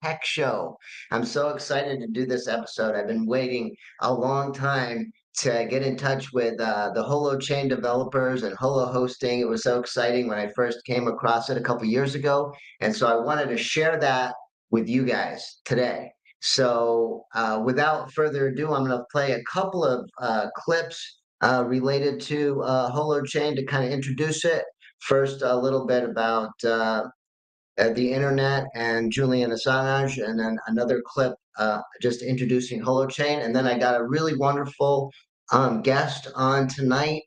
Tech-Show. I'm so excited to do this episode. I've been waiting a long time to get in touch with the Holochain developers and Holohosting. It was so exciting when I first came across it a couple years ago, and so I wanted to share that with you guys today. So, without further ado, I'm going to play a couple of clips related to Holochain to kind of introduce it. First, a little bit about the internet and Julian Assange, and then another clip just introducing Holochain. And then I got a really wonderful guest on tonight,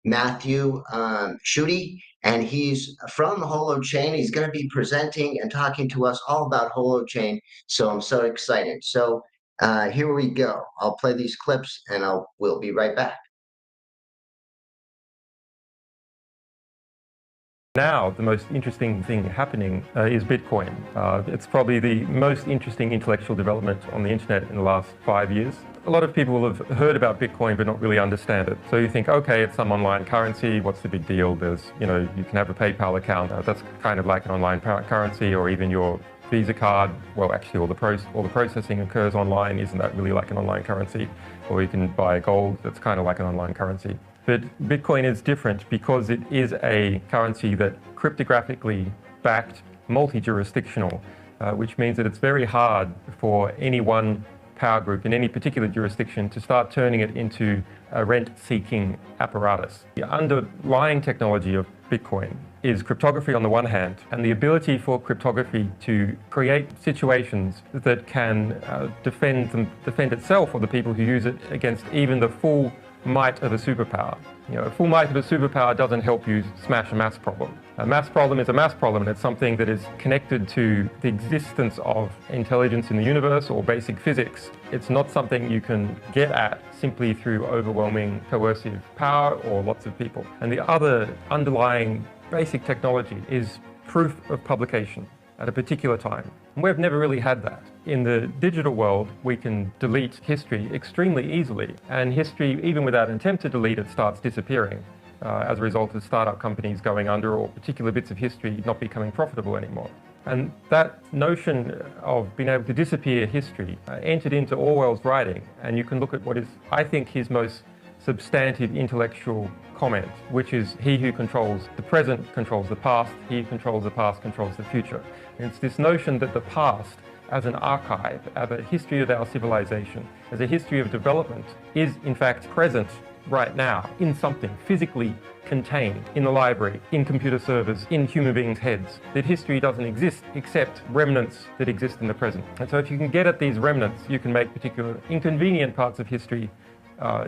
Matthew Schutte, and he's from Holochain. He's going to be presenting and talking to us all about Holochain. So I'm so excited. So here we go. I'll play these clips and we'll be right back. Now, the most interesting thing happening is Bitcoin. It's probably the most interesting intellectual development on the internet in the last 5 years. A lot of people will have heard about Bitcoin but not really understand it. So you think, okay, it's some online currency, what's the big deal? There's, you can have a PayPal account, that's kind of like an online currency, or even your Visa card. Well, actually, all the processing occurs online. Isn't that really like an online currency? Or you can buy gold, that's kind of like an online currency. But Bitcoin is different because it is a currency that cryptographically backed, multi-jurisdictional, which means that it's very hard for any one power group in any particular jurisdiction to start turning it into a rent-seeking apparatus. The underlying technology of Bitcoin is cryptography on the one hand, and the ability for cryptography to create situations that can defend itself or the people who use it against even the full might of a superpower. A full might of a superpower doesn't help you smash a mass problem. A mass problem is a mass problem, and it's something that is connected to the existence of intelligence in the universe or basic physics. It's not something you can get at simply through overwhelming coercive power or lots of people. And the other underlying basic technology is proof of publication at a particular time. And we've never really had that. In the digital world, we can delete history extremely easily, and history, even without an attempt to delete it, starts disappearing as a result of startup companies going under or particular bits of history not becoming profitable anymore. And that notion of being able to disappear history entered into Orwell's writing, and you can look at what is, I think, his most substantive intellectual comment, which is he who controls the present controls the past, he who controls the past controls the future. And it's this notion that the past as an archive, as a history of our civilization, as a history of development, is in fact present right now in something physically contained in the library, in computer servers, in human beings' heads. That history doesn't exist except remnants that exist in the present. And so if you can get at these remnants, you can make particular inconvenient parts of history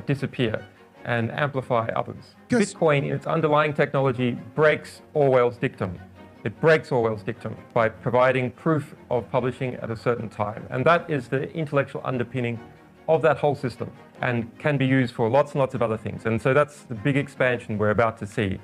disappear and amplify others. Yes. Bitcoin, in its underlying technology, breaks Orwell's dictum. It breaks Orwell's dictum by providing proof of publishing at a certain time. And that is the intellectual underpinning of that whole system and can be used for lots and lots of other things. And so that's the big expansion we're about to see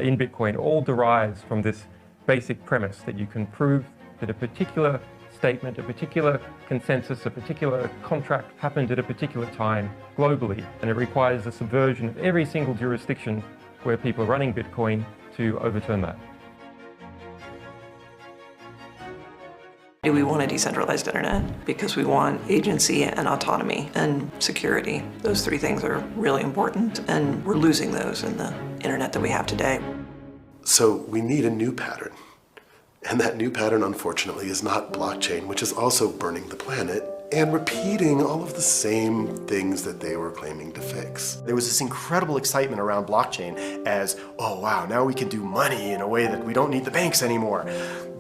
in Bitcoin. All derives from this basic premise that you can prove that a particular statement, a particular consensus, a particular contract happened at a particular time globally, and it requires the subversion of every single jurisdiction where people are running Bitcoin to overturn that. Do we want a decentralized internet? Because we want agency and autonomy and security. Those three things are really important, and we're losing those in the internet that we have today. So we need a new pattern. And that new pattern, unfortunately, is not blockchain, which is also burning the planet and repeating all of the same things that they were claiming to fix. There was this incredible excitement around blockchain as, oh wow, now we can do money in a way that we don't need the banks anymore.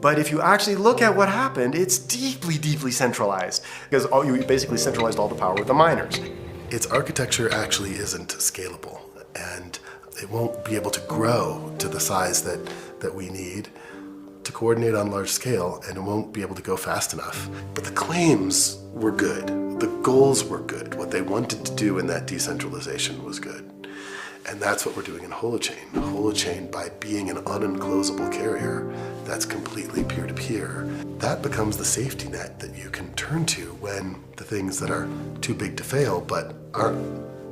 But if you actually look at what happened, it's deeply, deeply centralized, because you basically centralized all the power with the miners. Its architecture actually isn't scalable, and it won't be able to grow to the size that we need to coordinate on large scale, and it won't be able to go fast enough. But the claims were good. The goals were good. What they wanted to do in that decentralization was good. And that's what we're doing in Holochain. Holochain, by being an unenclosable carrier that's completely peer-to-peer, that becomes the safety net that you can turn to when the things that are too big to fail but are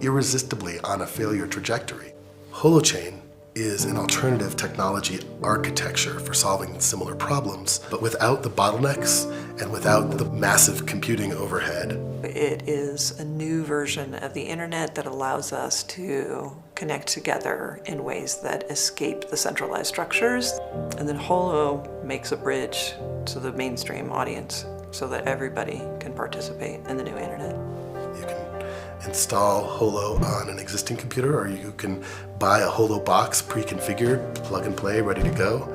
irresistibly on a failure trajectory. Holochain is an alternative technology architecture for solving similar problems, but without the bottlenecks and without the massive computing overhead. It is a new version of the internet that allows us to connect together in ways that escape the centralized structures. And then Holo makes a bridge to the mainstream audience so that everybody can participate in the new internet. You can install Holo on an existing computer, or you can buy a Holo box pre-configured, plug and play, ready to go.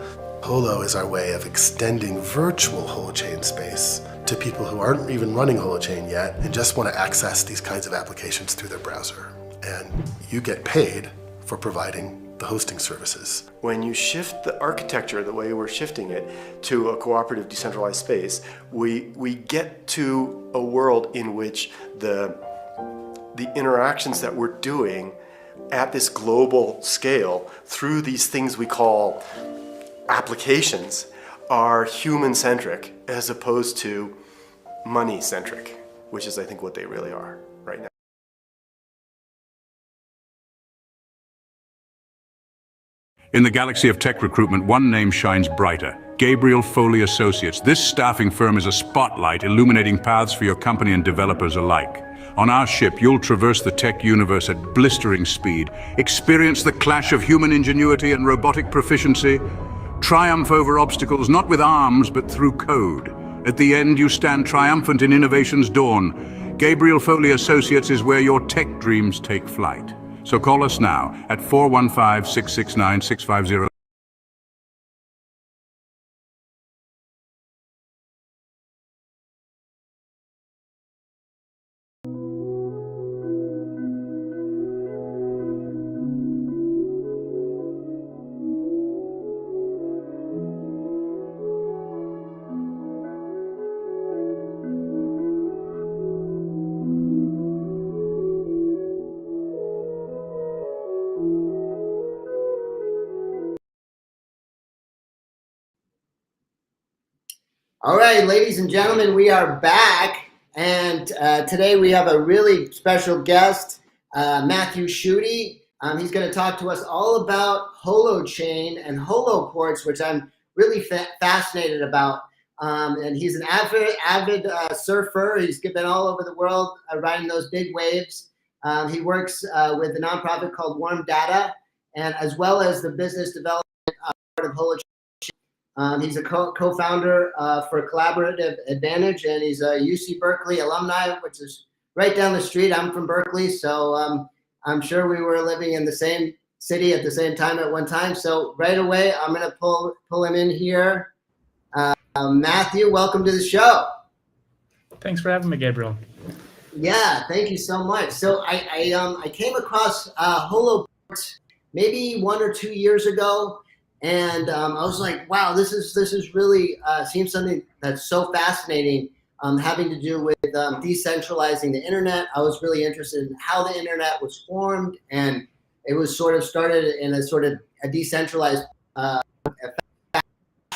Holo is our way of extending virtual Holochain space to people who aren't even running Holochain yet and just want to access these kinds of applications through their browser. And you get paid for providing the hosting services. When you shift the architecture the way we're shifting it to a cooperative decentralized space, we get to a world in which the interactions that we're doing at this global scale through these things we call applications are human-centric as opposed to money-centric, which is, I think, what they really are right now. In the galaxy of tech recruitment, one name shines brighter: Gabriel Foley Associates. This staffing firm is a spotlight illuminating paths for your company and developers alike. On our ship, you'll traverse the tech universe at blistering speed, experience the clash of human ingenuity and robotic proficiency, triumph over obstacles not with arms but through code. At the end, you stand triumphant in innovation's dawn. Gabriel Foley Associates is where your tech dreams take flight. So call us now at 415-669-650. All right, ladies and gentlemen, we are back, and today we have a really special guest, Matthew Schutte. He's going to talk to us all about Holochain and Holoports, which I'm really fascinated about. And he's an avid surfer. He's been all over the world riding those big waves. He works with a nonprofit called Warm Data, and as well as the business development part of Holochain. He's a co-founder for Collaborative Advantage, and he's a UC Berkeley alumni, which is right down the street. I'm from Berkeley, so I'm sure we were living in the same city at the same time at one time. So right away, I'm going to pull him in here. Matthew, welcome to the show. Thanks for having me, Gabriel. Yeah, thank you so much. So I came across Holoports maybe 1 or 2 years ago. And I was like, wow, this is really seems something that's so fascinating, having to do with decentralizing the internet. I was really interested in how the internet was formed, and it was sort of started in a sort of a decentralized. That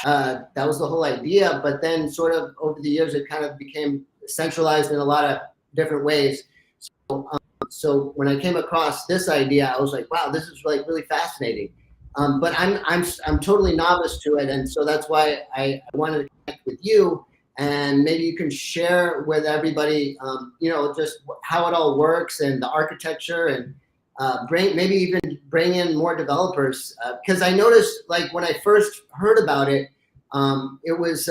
was the whole idea, but then sort of over the years, it kind of became centralized in a lot of different ways. So when I came across this idea, I was like, wow, this is like really fascinating. But I'm totally novice to it, and so that's why I wanted to connect with you, and maybe you can share with everybody, just how it all works and the architecture, and maybe even bring in more developers. Because I noticed, like when I first heard about it, it was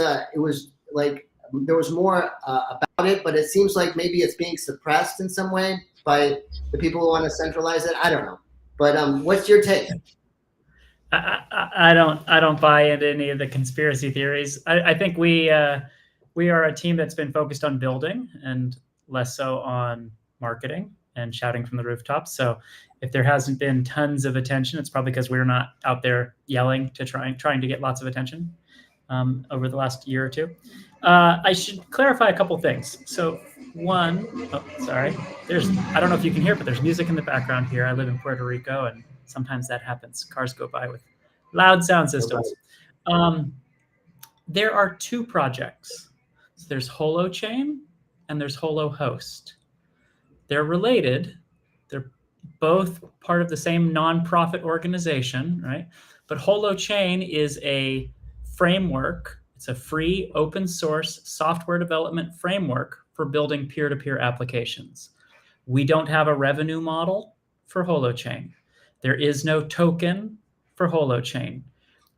like there was more about it, but it seems like maybe it's being suppressed in some way by the people who want to centralize it. I don't know, but what's your take? I don't buy into any of the conspiracy theories. I think we are a team that's been focused on building and less so on marketing and shouting from the rooftops. So if there hasn't been tons of attention, it's probably because we're not out there yelling to trying to get lots of attention over the last year or two. I should clarify a couple things. So one, I don't know if you can hear, but there's music in the background here. I live in Puerto Rico, and sometimes that happens. Cars go by with loud sound systems. There are two projects. So there's Holochain and there's Holohost. They're related. They're both part of the same nonprofit organization, right? But Holochain is a framework. It's a free open source software development framework for building peer-to-peer applications. We don't have a revenue model for Holochain. There is no token for Holochain.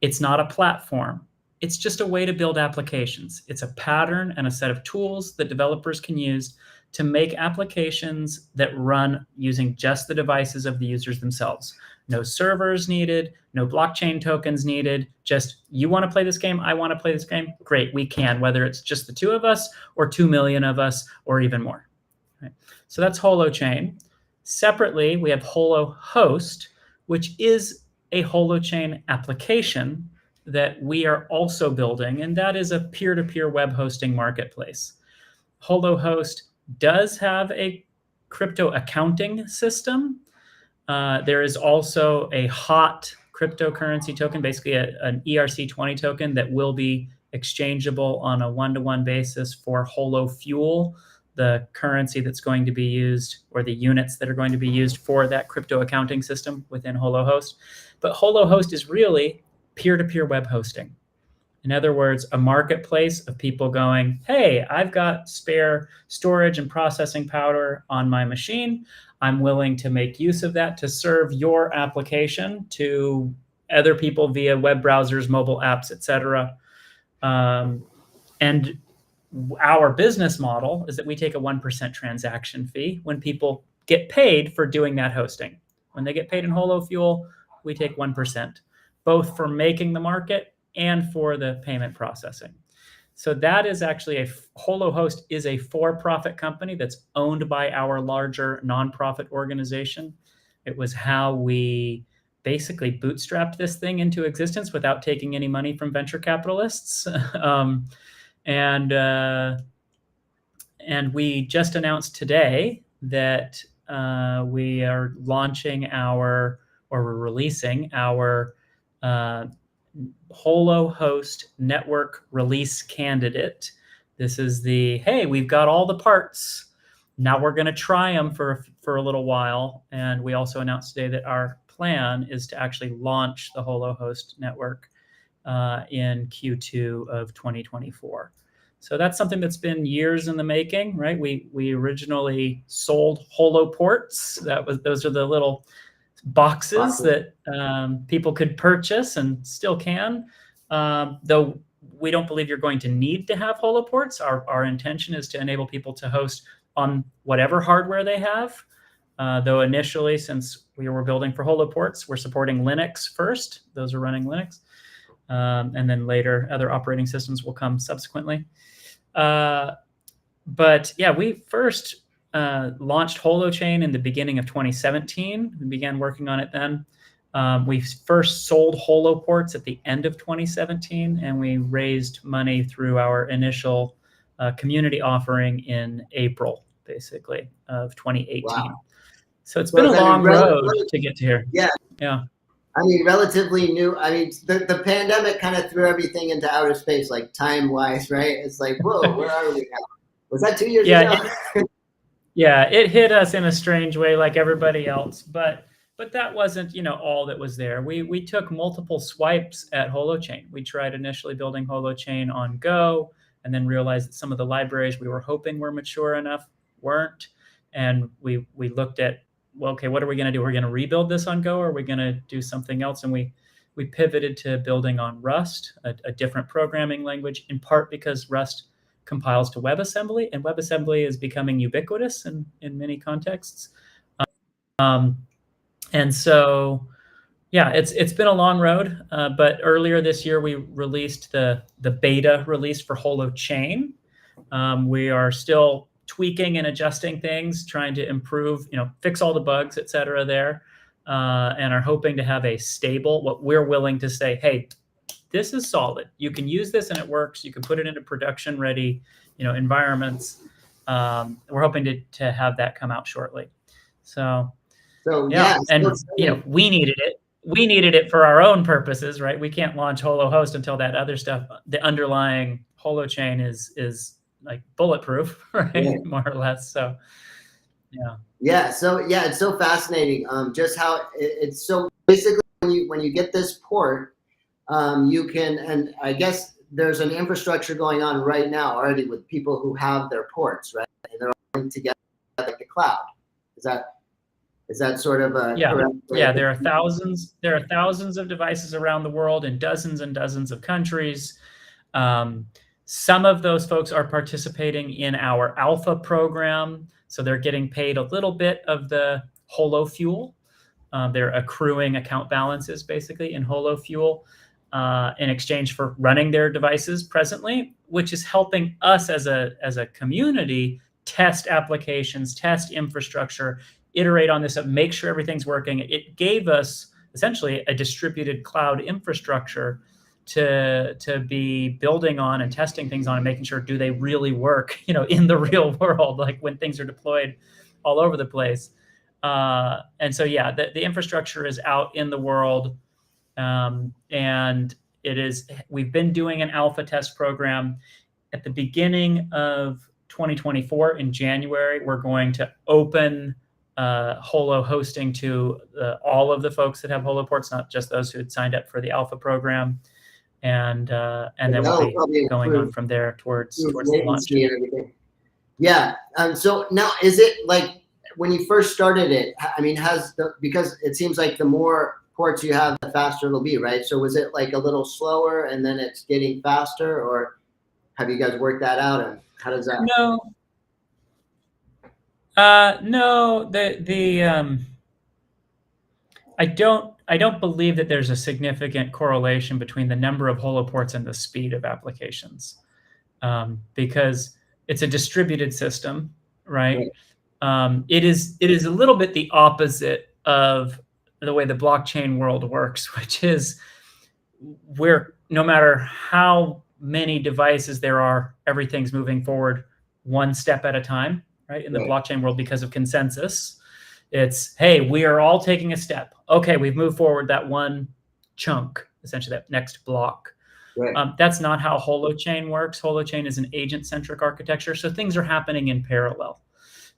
It's not a platform. It's just a way to build applications. It's a pattern and a set of tools that developers can use to make applications that run using just the devices of the users themselves. No servers needed, no blockchain tokens needed. Just, you want to play this game, I want to play this game, great, we can, whether it's just the two of us or 2 million of us or even more. Right? So that's Holochain. Separately, we have Holohost, which is a Holochain application that we are also building, and that is a peer-to-peer web hosting marketplace. Holohost does have a crypto accounting system. There is also a hot cryptocurrency token, basically an ERC20 token that will be exchangeable on a one-to-one basis for HoloFuel, the currency that's going to be used, or the units that are going to be used for that crypto accounting system within Holohost. But Holohost is really peer-to-peer web hosting. In other words, a marketplace of people going, hey, I've got spare storage and processing power on my machine. I'm willing to make use of that to serve your application to other people via web browsers, mobile apps, etc. And our business model is that we take a 1% transaction fee when people get paid for doing that hosting. When they get paid in HoloFuel, we take 1%, both for making the market and for the payment processing. So that is actually Holohost is a for-profit company that's owned by our larger nonprofit organization. It was how we basically bootstrapped this thing into existence without taking any money from venture capitalists. And we just announced today that we are launching we're releasing our Holohost network release candidate. This is hey, we've got all the parts. Now we're going to try them for a little while. And we also announced today that our plan is to actually launch the Holohost network in Q2 of 2024. So that's something that's been years in the making, right? We originally sold Holoports. Those are the little boxes that people could purchase and still can. Though we don't believe you're going to need to have Holoports. Our intention is to enable people to host on whatever hardware they have. Though initially, since we were building for Holoports, we're supporting Linux first. Those are running Linux. And then later, other operating systems will come subsequently. But yeah, we first launched Holochain in the beginning of 2017. We began working on it then. We first sold Holoports at the end of 2017, and we raised money through our initial community offering in April, basically, of 2018. Wow. So it's been a long road to get to here. Yeah. Yeah. I mean, relatively new. I mean, the pandemic kind of threw everything into outer space, like time-wise, right? It's like, whoa, where are we now? Was that 2 years ago? Yeah, it hit us in a strange way, like everybody else. But that wasn't, all that was there. We took multiple swipes at Holochain. We tried initially building Holochain on Go, and then realized that some of the libraries we were hoping were mature enough weren't. And we looked at, well, okay, what are we going to do? We're going to rebuild this on Go, or are we going to do something else? And we pivoted to building on Rust, a different programming language, in part because Rust compiles to WebAssembly, and WebAssembly is becoming ubiquitous in many contexts. And so, yeah, it's been a long road. But earlier this year, we released the beta release for Holochain. We are still tweaking and adjusting things, trying to improve, fix all the bugs, et cetera there, and are hoping to have a stable, what we're willing to say, hey, this is solid. You can use this and it works. You can put it into production ready, environments. We're hoping to have that come out shortly. So yeah, and we needed it. We needed it for our own purposes, right? We can't launch Holohost until that other stuff, the underlying Holochain is like bulletproof, right? Yeah. More or less. So Yeah. Yeah, so yeah, it's so fascinating. Just how it's so basically when you get this port, you can, and I guess there's an infrastructure going on right now already with people who have their ports, right? And they're all linked together like the cloud. Is that sort of a Yeah. correct way Yeah, of there are thousands of devices around the world in dozens and dozens of countries. Some of those folks are participating in our alpha program, so they're getting paid a little bit of the Holo fuel. They're accruing account balances basically in Holo fuel in exchange for running their devices presently, which is helping us as a community test applications, test infrastructure, iterate on this, make sure everything's working. It gave us essentially a distributed cloud infrastructure to be building on and testing things on and making sure, do they really work, in the real world, like when things are deployed all over the place. And so, yeah, the infrastructure is out in the world. And we've been doing an alpha test program. At the beginning of 2024 in January, we're going to open Holo hosting to all of the folks that have Holo ports, not just those who had signed up for the alpha program. And then we'll be going on from there towards the launch. And everything. Yeah. So now, is it like when you first started it? I mean, because it seems like the more ports you have, the faster it'll be, right? So was it like a little slower, and then it's getting faster, or have you guys worked that out? And how does that? No. No. I don't believe that there's a significant correlation between the number of Holo ports and the speed of applications, because it's a distributed system, right? It is a little bit the opposite of the way the blockchain world works, which is where no matter how many devices there are, everything's moving forward one step at a time, right? In the blockchain world, because of consensus. It's, hey, we are all taking a step. Okay, we've moved forward that one chunk, essentially that next block. Right. That's not how Holochain works. Holochain is an agent-centric architecture, so things are happening in parallel.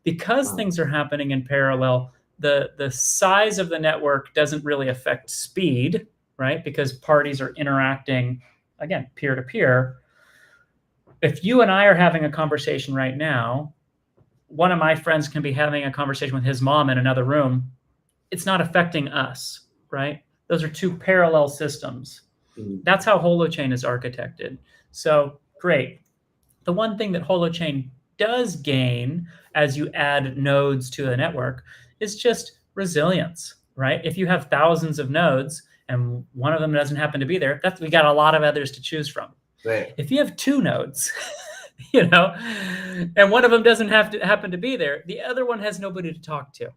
Because things are happening in parallel, the size of the network doesn't really affect speed, right? Because parties are interacting, again, peer-to-peer. If you and I are having a conversation right now, one of my friends can be having a conversation with his mom in another room. It's not affecting us, right? Those are two parallel systems. That's how Holochain is architected. So great. The one thing that Holochain does gain as you add nodes to a network is just resilience, right? If you have thousands of nodes and one of them doesn't happen to be there, we got a lot of others to choose from. Right. If you have two nodes, and one of them doesn't happen to be there, the other one has nobody to talk to.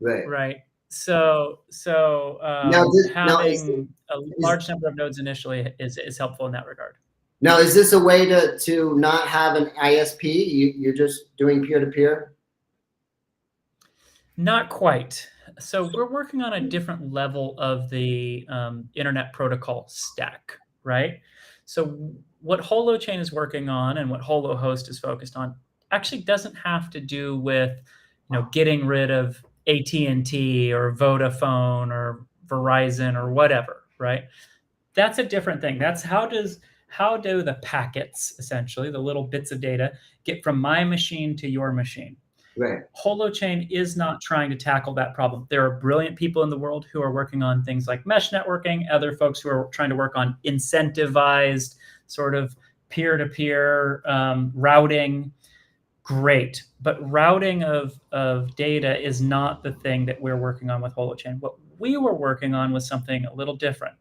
Right. So having a large number of nodes initially is helpful in that regard. Now, is this a way to not have an ISP? You're just doing peer-to-peer? Not quite. So we're working on a different level of the internet protocol stack, right? So what Holochain is working on and what Holohost is focused on actually doesn't have to do with, getting rid of AT&T or Vodafone or Verizon or whatever, right? That's a different thing. That's how do the packets, essentially, the little bits of data, get from my machine to your machine? Right. Holochain is not trying to tackle that problem. There are brilliant people in the world who are working on things like mesh networking, other folks who are trying to work on incentivized sort of peer-to-peer routing. Great. But routing of data is not the thing that we're working on with Holochain. What we were working on was something a little different.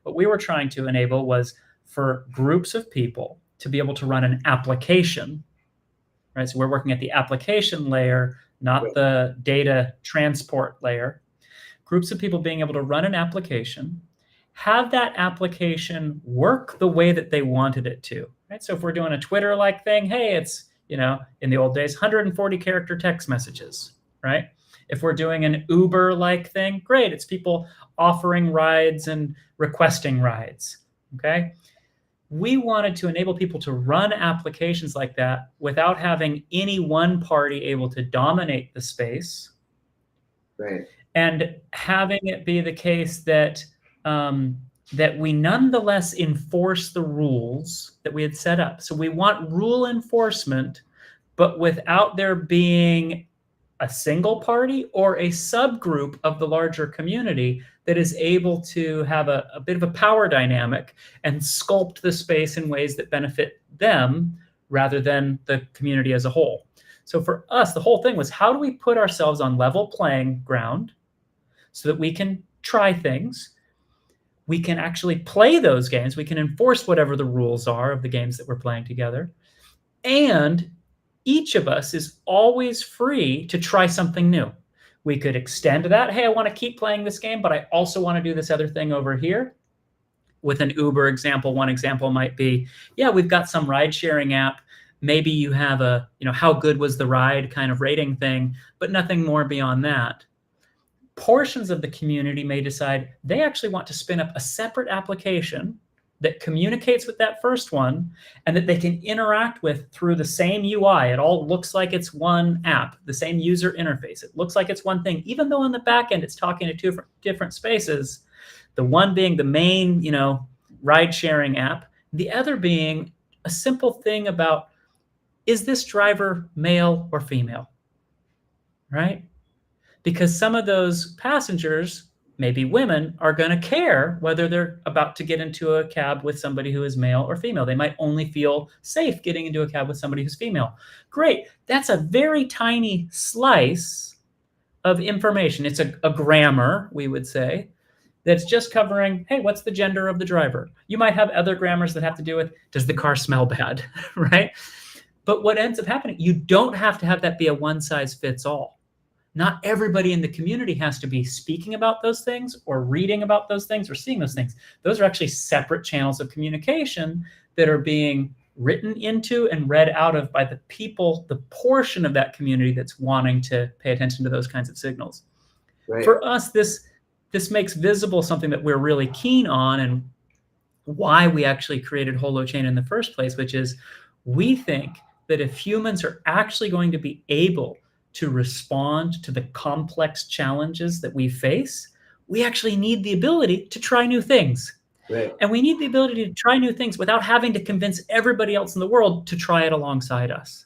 What we were trying to enable was for groups of people to be able to run an application. Right, so we're working at the application layer, not the data transport layer. Groups of people being able to run an application, have that application work the way that they wanted it to. Right, so if we're doing a Twitter-like thing, hey, it's in the old days, 140 character text messages. Right, if we're doing an Uber-like thing, great, it's people offering rides and requesting rides. Okay. we wanted to enable people to run applications like that without having any one party able to dominate the space. Right. And having it be the case that that we nonetheless enforce the rules that we had set up. So we want rule enforcement, but without there being a single party or a subgroup of the larger community that is able to have a bit of a power dynamic and sculpt the space in ways that benefit them rather than the community as a whole. So for us, the whole thing was, how do we put ourselves on level playing ground so that we can try things? We can actually play those games. We can enforce whatever the rules are of the games that we're playing together. And each of us is always free to try something new. We could extend that. Hey, I want to keep playing this game, but I also want to do this other thing over here. With an Uber example, one example might be, yeah, we've got some ride sharing app. Maybe you have a, how good was the ride kind of rating thing, but nothing more beyond that. Portions of the community may decide they actually want to spin up a separate application that communicates with that first one and that they can interact with through the same UI. It all looks like it's one app, the same user interface. It looks like it's one thing, even though on the back end it's talking to two different spaces. The one being the main, ride sharing app, the other being a simple thing about, is this driver male or female, right? Because some of those passengers, maybe women, are going to care whether they're about to get into a cab with somebody who is male or female. They might only feel safe getting into a cab with somebody who's female. Great. That's a very tiny slice of information. It's a grammar, we would say, that's just covering, hey, what's the gender of the driver? You might have other grammars that have to do with, does the car smell bad, right? But what ends up happening, you don't have to have that be a one size fits all. Not everybody in the community has to be speaking about those things or reading about those things or seeing those things. Those are actually separate channels of communication that are being written into and read out of by the people, the portion of that community that's wanting to pay attention to those kinds of signals. Right. For us, this makes visible something that we're really keen on and why we actually created Holochain in the first place, which is we think that if humans are actually going to be able to respond to the complex challenges that we face, we actually need the ability to try new things. Right. And we need the ability to try new things without having to convince everybody else in the world to try it alongside us.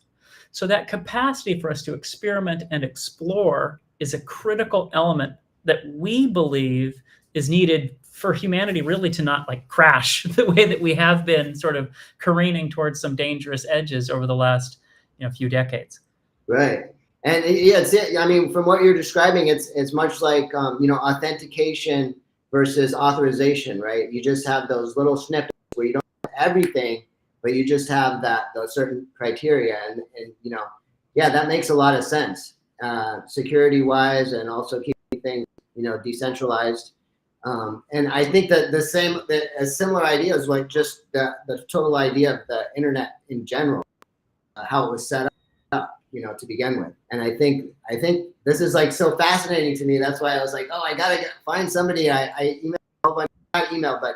So that capacity for us to experiment and explore is a critical element that we believe is needed for humanity really to not crash the way that we have been sort of careening towards some dangerous edges over the last few decades. Right. And I mean, from what you're describing, it's much like, authentication versus authorization, right? You just have those little snippets where you don't have everything, but you just have those certain criteria. And that makes a lot of sense, security wise, and also keeping things, decentralized. And I think that a similar idea is just the total idea of the internet in general, how it was set up, to begin with. And I think this is so fascinating to me. That's why I was like, oh, I gotta find somebody. I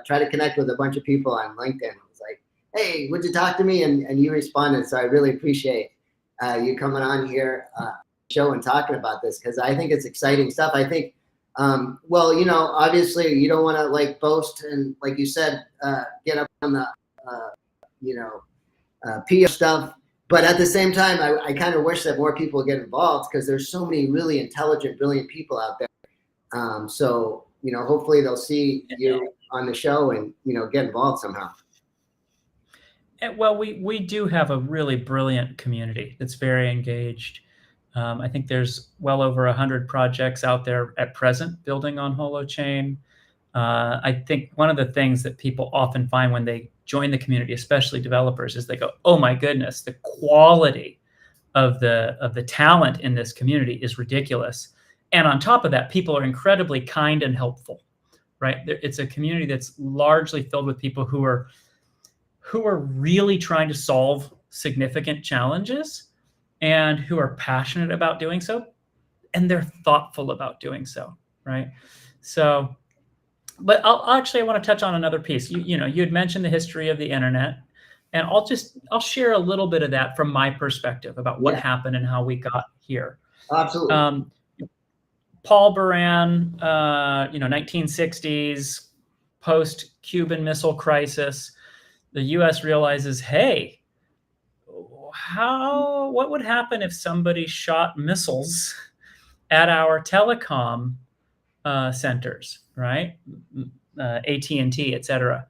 try to connect with a bunch of people on LinkedIn. I was like, hey, would you talk to me? And you responded. So I really appreciate you coming on here, show and talking about this, because I think it's exciting stuff. I think, obviously you don't want to boast and, like you said, get up on the, PR stuff. But at the same time, I kind of wish that more people get involved, because there's so many really intelligent, brilliant people out there. So, hopefully they'll see you on the show and, get involved somehow. Well, we do have a really brilliant community that's very engaged. I think there's well over 100 projects out there at present building on Holochain. I think one of the things that people often find when they join the community, especially developers, is they go, oh my goodness, the quality of the talent in this community is ridiculous. And on top of that, people are incredibly kind and helpful, right? It's a community that's largely filled with people who are really trying to solve significant challenges and who are passionate about doing so, and they're thoughtful about doing so, right? So But I want to touch on another piece. You had mentioned the history of the internet, and I'll share a little bit of that from my perspective about what happened and how we got here. Absolutely. Paul Baran, 1960s, post-Cuban Missile Crisis, the U.S. realizes, hey, what would happen if somebody shot missiles at our telecom centers, right? AT&T, et cetera.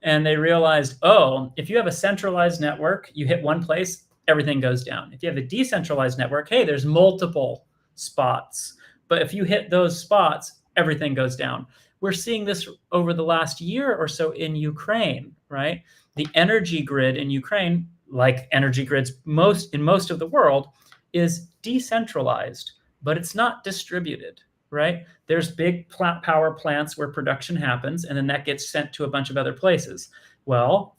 And they realized, oh, if you have a centralized network, you hit one place, everything goes down. If you have a decentralized network, hey, there's multiple spots. But if you hit those spots, everything goes down. We're seeing this over the last year or so in Ukraine, right? The energy grid in Ukraine, like energy grids in most of the world, is decentralized, but it's not distributed, right? There's big power plants where production happens, and then that gets sent to a bunch of other places. Well,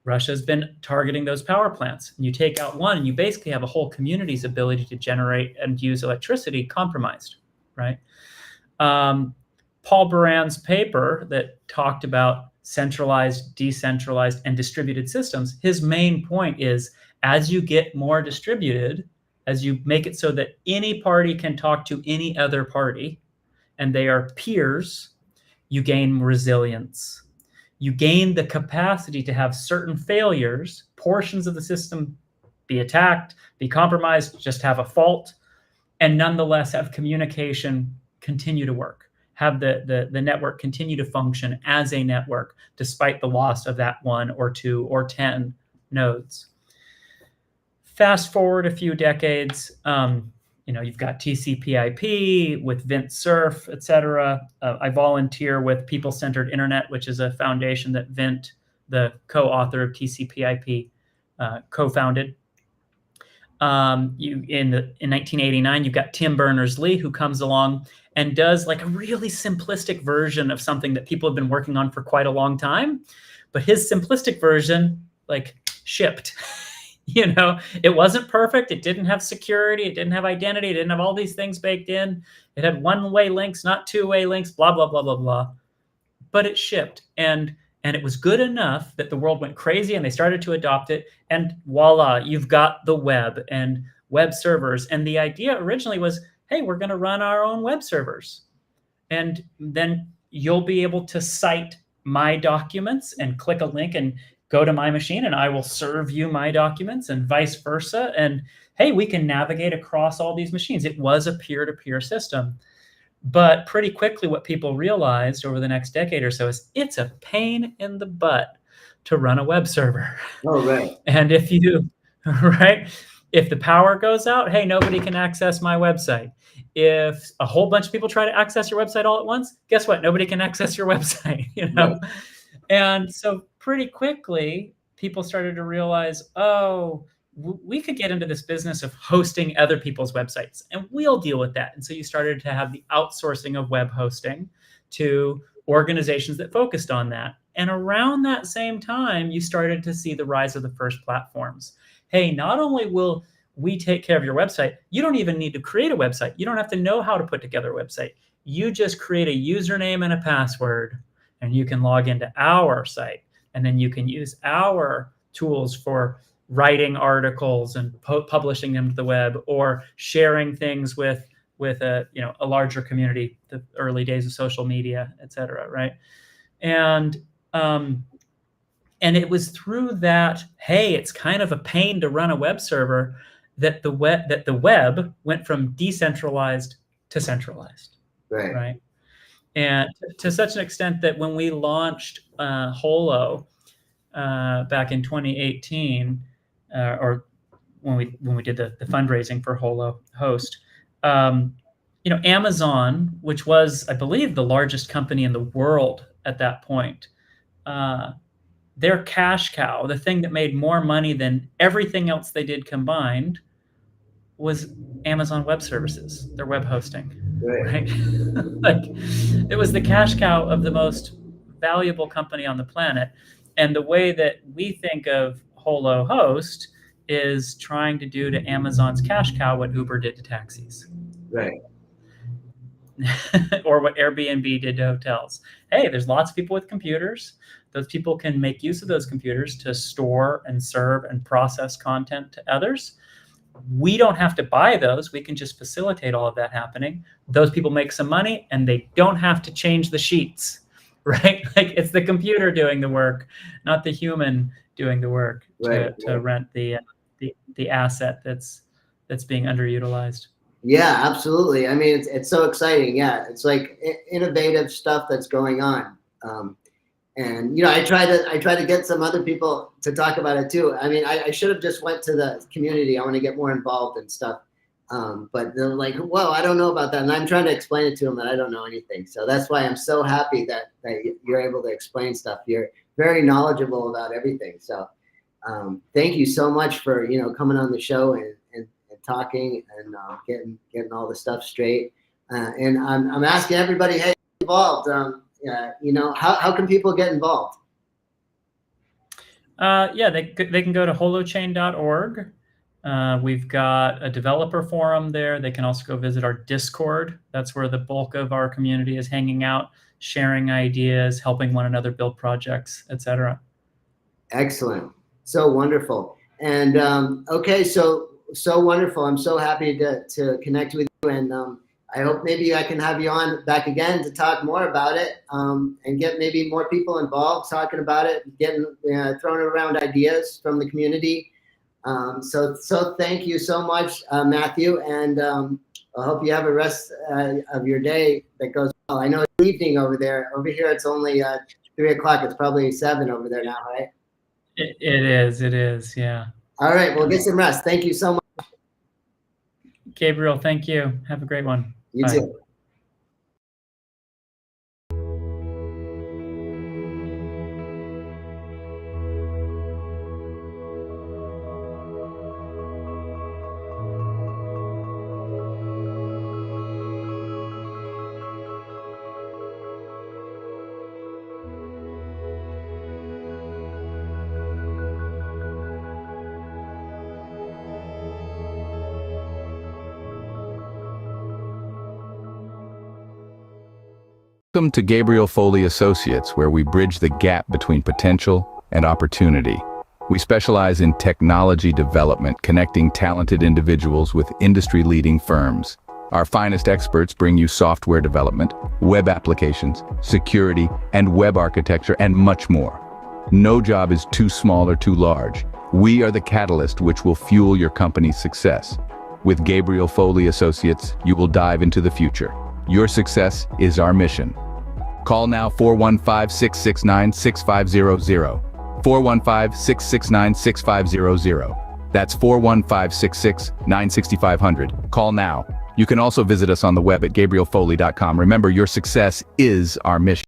Russia's been targeting those power plants. And you take out one, and you basically have a whole community's ability to generate and use electricity compromised, right? Paul Baran's paper that talked about centralized, decentralized, and distributed systems, his main point is, as you get more distributed, as you make it so that any party can talk to any other party, and they are peers, you gain resilience. You gain the capacity to have certain failures, portions of the system be attacked, be compromised, just have a fault, and nonetheless have communication continue to work, have the network continue to function as a network, despite the loss of that 1 or 2 or 10 nodes. Fast forward a few decades, you've got TCP/IP with Vint Cerf, et cetera. I volunteer with People-Centered Internet, which is a foundation that Vint, the co-author of TCP/IP, co-founded. In 1989, you've got Tim Berners-Lee, who comes along and does like a really simplistic version of something that people have been working on for quite a long time. But his simplistic version, like, shipped. It wasn't perfect. It didn't have security. It didn't have identity. It didn't have all these things baked in. It had one-way links, not two-way links, blah, blah, blah, blah, blah. But it shipped. And it was good enough that the world went crazy and they started to adopt it. And voila, you've got the web and web servers. And the idea originally was, hey, we're going to run our own web servers. And then you'll be able to cite my documents and click a link and go to my machine, and I will serve you my documents, and vice versa. And hey, we can navigate across all these machines. It was a peer-to-peer system. But pretty quickly, what people realized over the next decade or so is it's a pain in the butt to run a web server. Oh, right. And if the power goes out, hey, nobody can access my website. If a whole bunch of people try to access your website all at once, guess what? Nobody can access your website, Right. And so pretty quickly, people started to realize, oh, we could get into this business of hosting other people's websites, and we'll deal with that. And so you started to have the outsourcing of web hosting to organizations that focused on that. And around that same time, you started to see the rise of the first platforms. Hey, not only will we take care of your website, you don't even need to create a website. You don't have to know how to put together a website. You just create a username and a password, and you can log into our site. And then you can use our tools for writing articles and publishing them to the web, or sharing things with a larger community, the early days of social media, et cetera, right? And it was through that, hey, it's kind of a pain to run a web server, that the web went from decentralized to centralized, right? And to such an extent that when we launched Holo back in 2018, or when we did the fundraising for Holo Host, Amazon, which was, I believe, the largest company in the world at that point, their cash cow, the thing that made more money than everything else they did combined, was Amazon Web Services, their web hosting, right? Like, it was the cash cow of the most valuable company on the planet. And the way that we think of Holo Host is trying to do to Amazon's cash cow what Uber did to taxis. Right. or what Airbnb did to hotels. Hey, there's lots of people with computers. Those people can make use of those computers to store and serve and process content to others. We don't have to buy those. We can just facilitate all of that happening. Those people make some money and they don't have to change the sheets, right? Like it's the computer doing the work, not the human doing the work to rent the asset that's being underutilized. Yeah, absolutely. I mean, it's so exciting. Yeah, it's like innovative stuff that's going on. And I try to get some other people to talk about it too. I mean, I should have just went to the community. I want to get more involved and stuff. But they're like, whoa, I don't know about that. And I'm trying to explain it to them that I don't know anything. So that's why I'm so happy that you're able to explain stuff. You're very knowledgeable about everything. So thank you so much for, coming on the show and talking and getting all the stuff straight. And I'm asking everybody, hey, involved. How can people get involved? Yeah, they can go to holochain.org. We've got a developer forum there. They can also go visit our Discord. That's where the bulk of our community is hanging out, sharing ideas, helping one another build projects, etc. Excellent. So wonderful. And okay, so wonderful. I'm so happy to connect with you, and I hope maybe I can have you on back again to talk more about it, and get maybe more people involved talking about it, getting throwing around ideas from the community. So thank you so much, Matthew, and I hope you have a rest of your day that goes well. I know it's evening over there. Over here, it's only 3 o'clock. It's probably 7 over there now, right? It is, yeah. All right, well, get some rest. Thank you so much. Gabriel, thank you. Have a great one. You Bye. too. Welcome to Gabriel Foley Associates, where we bridge the gap between potential and opportunity. We specialize in technology development, connecting talented individuals with industry-leading firms. Our finest experts bring you software development, web applications, security, and web architecture, and much more. No job is too small or too large. We are the catalyst which will fuel your company's success. With Gabriel Foley Associates, you will dive into the future. Your success is our mission. Call now 415-669-6500. 415-669-6500. That's 415-669-6500. Call now. You can also visit us on the web at gabrielfoley.com. Remember, your success is our mission.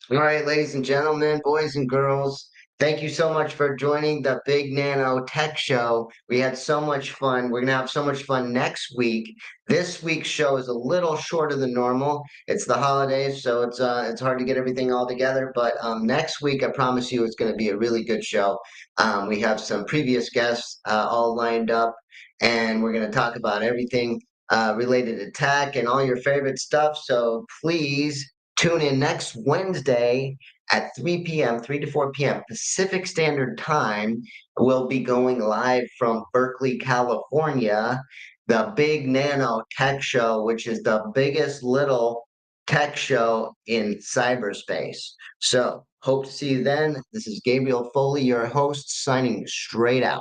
All right, ladies and gentlemen, boys and girls, thank you so much for joining the Big Nano Tech Show. We had so much fun. We're going to have so much fun next week. This week's show is a little shorter than normal. It's the holidays, so it's hard to get everything all together. But next week, I promise you, it's going to be a really good show. We have some previous guests all lined up, and we're going to talk about everything related to tech and all your favorite stuff. So please tune in next Wednesday at 3 p.m., 3 to 4 p.m. Pacific Standard Time. We'll be going live from Berkeley, California, the Big Nano Tech-Show, which is the biggest little tech show in cyberspace. So hope to see you then. This is Gabriel Foley, your host, signing straight out.